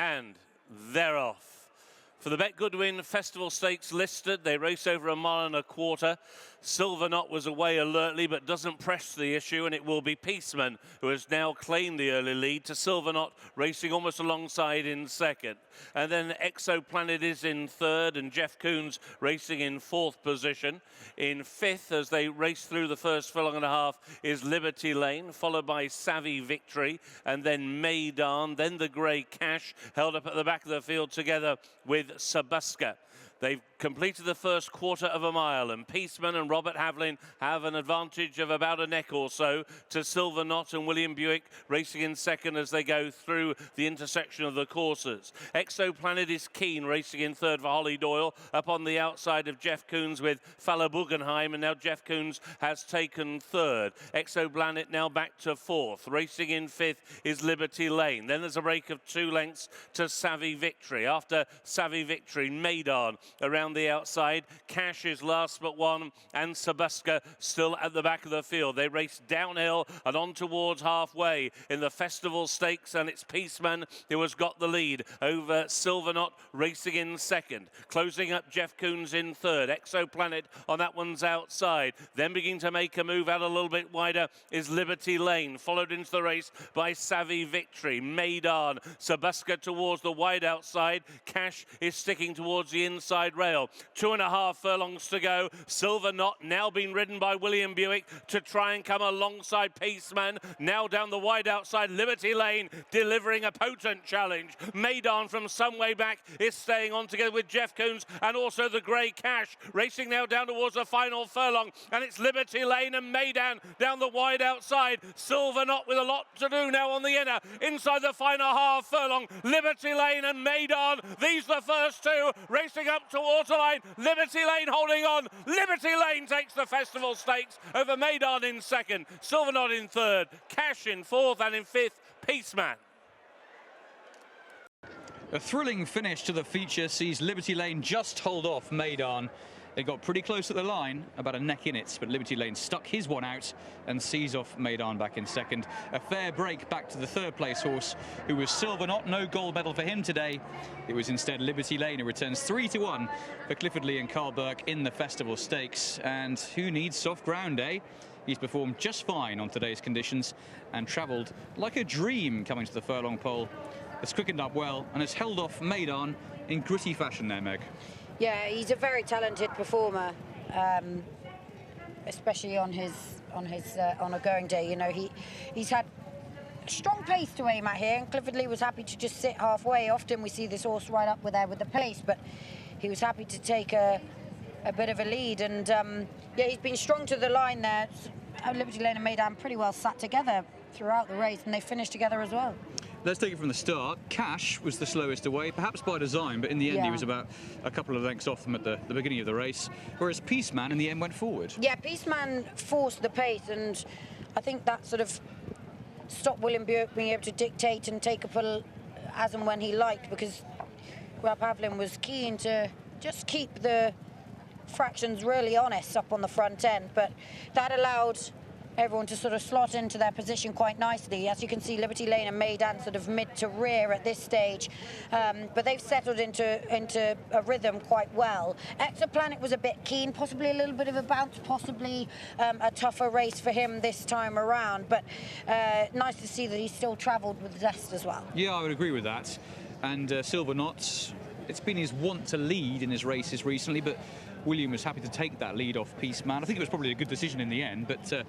And they're off. For the BetGoodwin Festival Stakes listed, they race over 1.25 miles. Silver Knott was away alertly, but doesn't press the issue, and it will be Peaceman who has now claimed the early lead to Silver Knott, racing almost alongside in second. And then Exoplanet is in third, and Jeff Coons racing in fourth position. In fifth, as they race through the first furlong and a half, is Liberty Lane, followed by Savvy Victory, and then Meydaan, then the Grey Cash, held up at the back of the field together with Sabuska. They've completed the first 1/4 mile, and Peaceman and Robert Havlin have an advantage of about a neck or so to Silver Knott and William Buick racing in second as they go through the intersection of the courses. Exoplanet is keen, racing in third for Holly Doyle, up on the outside of Jeff Coons with Falla Bugenheim, and now Jeff Coons has taken third. Exoplanet now back to fourth. Racing in fifth is Liberty Lane. Then there's a break of 2 lengths to Savvy Victory. After Savvy Victory, Meydaan around the outside. Cash is last but one, and Sabuska still at the back of the field. They race downhill and on towards halfway in the Festival Stakes, and it's Peaceman who has got the lead over Silver Knott racing in second. Closing up Jeff Coons in third. Exoplanet on that one's outside. Then beginning to make a move out a little bit wider is Liberty Lane, followed into the race by Savvy Victory. Meydaan, Sabuska towards the wide outside. Cash is sticking towards the inside rail. 2.5 furlongs to go. Silver Knott now being ridden by William Buick to try and come alongside Peaceman. Now down the wide outside, Liberty Lane delivering a potent challenge. Meydaan from some way back is staying on together with Jeff Coons and also the Grey Cash. Racing now down towards the final furlong, and it's Liberty Lane and Meydaan down the wide outside. Silver Knott with a lot to do now on the inner. Inside the final half furlong, Liberty Lane and Meydaan. These are the first two racing up towards the line. Liberty Lane holding on. Liberty Lane takes the Festival Stakes over Meydaan in second. Silver Knott in third. Cash in fourth, and in fifth, Peaceman. A thrilling finish to the feature sees Liberty Lane just hold off Meydaan. It got pretty close at the line, about a neck in it, but Liberty Lane stuck his one out and sees off Meydaan back in second. A fair break back to the third place horse, who was Silver Knott. No gold medal for him today. It was instead Liberty Lane, who returns 3-1 for Clifford Lee and Karl Burke in the Festival Stakes. And who needs soft ground, eh? He's performed just fine on today's conditions and travelled like a dream coming to the furlong pole. Has quickened up well and has held off Meydaan in gritty fashion there, Meg. Yeah, he's a very talented performer, especially on a going day. You know, he's had a strong pace to aim at here, and Clifford Lee was happy to just sit halfway. Often we see this horse right up with the pace, but he was happy to take a bit of a lead, and yeah, he's been strong to the line there. Liberty Lane and Meydaan pretty well sat together throughout the race, and they finished together as well. Let's take it from the start. Cash was the slowest away, perhaps by design, but in the end he was about a couple of lengths off them at the beginning of the race, whereas Peaceman in the end went forward. Yeah, Peaceman forced the pace, and I think that sort of stopped William Buick being able to dictate and take a pull as and when he liked, because Rob Havlin was keen to just keep the fractions really honest up on the front end, but that allowed everyone to sort of slot into their position quite nicely. As you can see, Liberty Lane and Meydaan sort of mid to rear at this stage, but they've settled into a rhythm quite well. Exoplanet was a bit keen, possibly a little bit of a bounce, possibly a tougher race for him this time around, but nice to see that he still travelled with zest as well. Yeah, I would agree with that. And Silver Knott, it's been his want to lead in his races recently, but William was happy to take that lead off Peaceman. I think it was probably a good decision in the end, but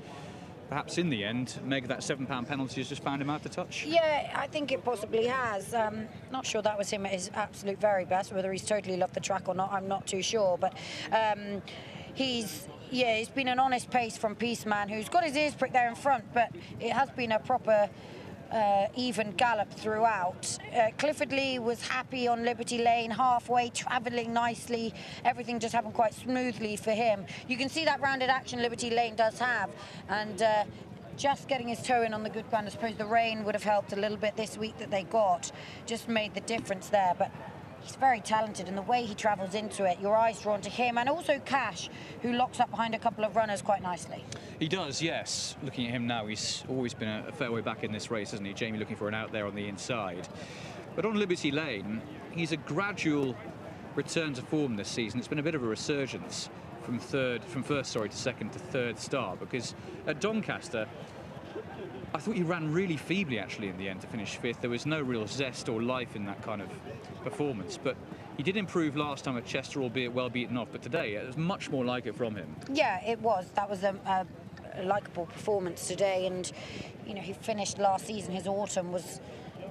perhaps in the end, Meg, that £7 penalty has just found him out to touch. Yeah, I think it possibly has. Not sure that was him at his absolute very best. Whether he's totally loved the track or not, I'm not too sure. But it's been an honest pace from Peaceman, who's got his ears pricked there in front, but it has been a proper even gallop throughout. Clifford Lee was happy on Liberty Lane, halfway, travelling nicely. Everything just happened quite smoothly for him. You can see that rounded action Liberty Lane does have, and just getting his toe in on the good ground. I suppose the rain would have helped a little bit this week that they got, just made the difference there. But he's very talented, and the way he travels into it, your eyes drawn to him, and also Cash, who locks up behind a couple of runners quite nicely. He does, yes. Looking at him now, he's always been a fair way back in this race, hasn't he? Jamie looking for an out there on the inside. But on Liberty Lane, he's a gradual return to form this season. It's been a bit of a resurgence from first to second to third start, because at Doncaster, I thought he ran really feebly actually in the end to finish fifth. There was no real zest or life in that kind of performance, but he did improve last time at Chester, albeit well beaten off. But today, it was much more like it from him. Yeah, it was. That was a likeable performance today, and you know, he finished last season. His autumn was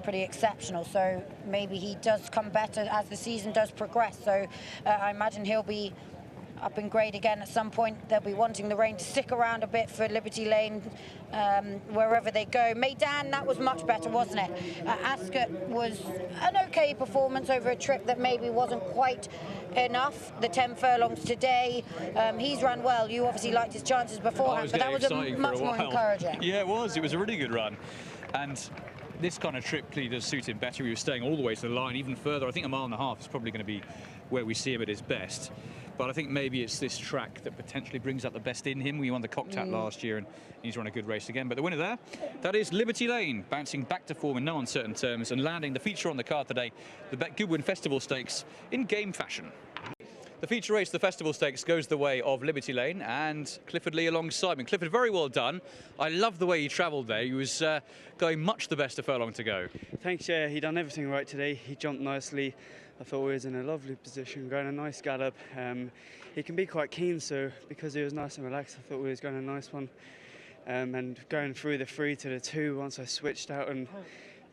pretty exceptional, so maybe he does come better as the season does progress. So I imagine he'll be up in grade again at some point. They'll be wanting the rain to stick around a bit for Liberty Lane wherever they go. Meydaan, that was much better, wasn't it? Ascot was an okay performance over a trip that maybe wasn't quite enough. The 10 furlongs today, he's run well. You obviously liked his chances beforehand, but that was much more encouraging. Yeah, it was a really good run, and this kind of trip clearly does suit him better. He was staying all the way to the line, even further. I think 1.5 miles is probably going to be where we see him at his best. But I think maybe it's this track that potentially brings out the best in him. We won the Cocktat last year, and he's run a good race again. But the winner there, that is Liberty Lane, bouncing back to form in no uncertain terms and landing the feature on the card today, the BetGoodwin Festival Stakes, in game fashion. The feature race, the Festival Stakes, goes the way of Liberty Lane and Clifford Lee alongside me. Clifford, very well done. I love the way he travelled there. He was going much the best a furlong to go. Thanks, yeah. He done everything right today. He jumped nicely. I thought he was in a lovely position, going a nice gallop. He can be quite keen, so because he was nice and relaxed, I thought he was going a nice one. And going through the 3 to the 2, once I switched out and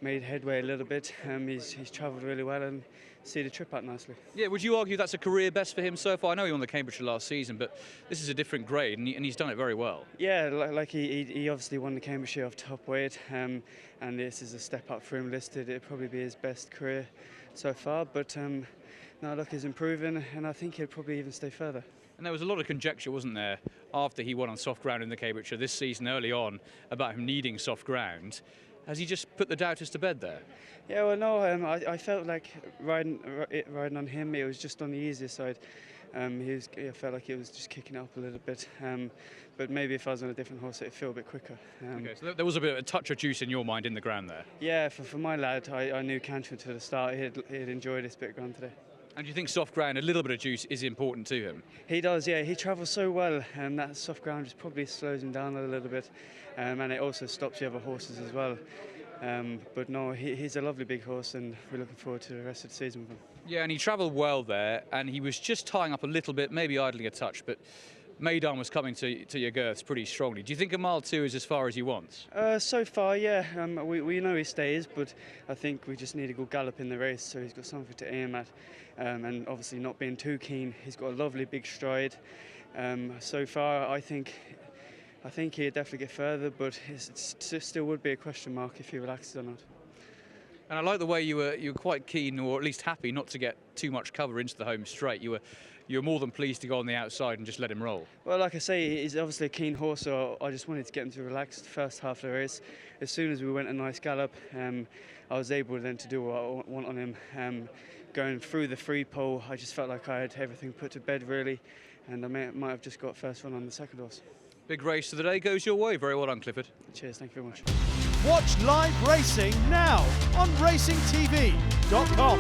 made headway a little bit, he's travelled really well and see the trip out nicely. Yeah, would you argue that's a career best for him so far? I know he won the Cambridgeshire last season, but this is a different grade, and he's done it very well. Yeah, like he obviously won the Cambridgeshire off top weight, and this is a step up for him listed. It'd probably be his best career so far, but now look, he's improving, and I think he'll probably even stay further. And there was a lot of conjecture, wasn't there, after he won on soft ground in the Cambridgeshire this season early on about him needing soft ground. Has he just put the doubters to bed there? Yeah, well, no, I felt like riding on him, it was just on the easier side. I felt like he was just kicking up a little bit, but maybe if I was on a different horse, it'd feel a bit quicker. Okay, so there was a bit of a touch of juice in your mind in the ground there. Yeah, for my lad, I knew Cantwell to the start. He'd enjoyed this bit of ground today. And do you think soft ground, a little bit of juice, is important to him? He does, yeah. He travels so well, and that soft ground just probably slows him down a little bit, and it also stops the other horses as well. But no, he's a lovely big horse, and we're looking forward to the rest of the season with him. Yeah, and he travelled well there, and he was just tying up a little bit, maybe idling a touch, but Meydaan was coming to your girths pretty strongly. Do you think 1.2 miles is as far as he wants? So far, yeah. We know he stays, but I think we just need a good gallop in the race, so he's got something to aim at. And obviously not being too keen. He's got a lovely big stride. So far, I think he'd definitely get further, but it still would be a question mark if he relaxes or not. And I like the way you were quite keen, or at least happy, not to get too much cover into the home straight. You were more than pleased to go on the outside and just let him roll. Well, like I say, he's obviously a keen horse, so I just wanted to get him to relax the first half of the race. As soon as we went a nice gallop, I was able then to do what I want on him. Going through the free pole, I just felt like I had everything put to bed, really, and I might have just got first one on the second horse. Big race of the day goes your way. Very well done, Clifford. Cheers, thank you very much. Watch live racing now on racingtv.com.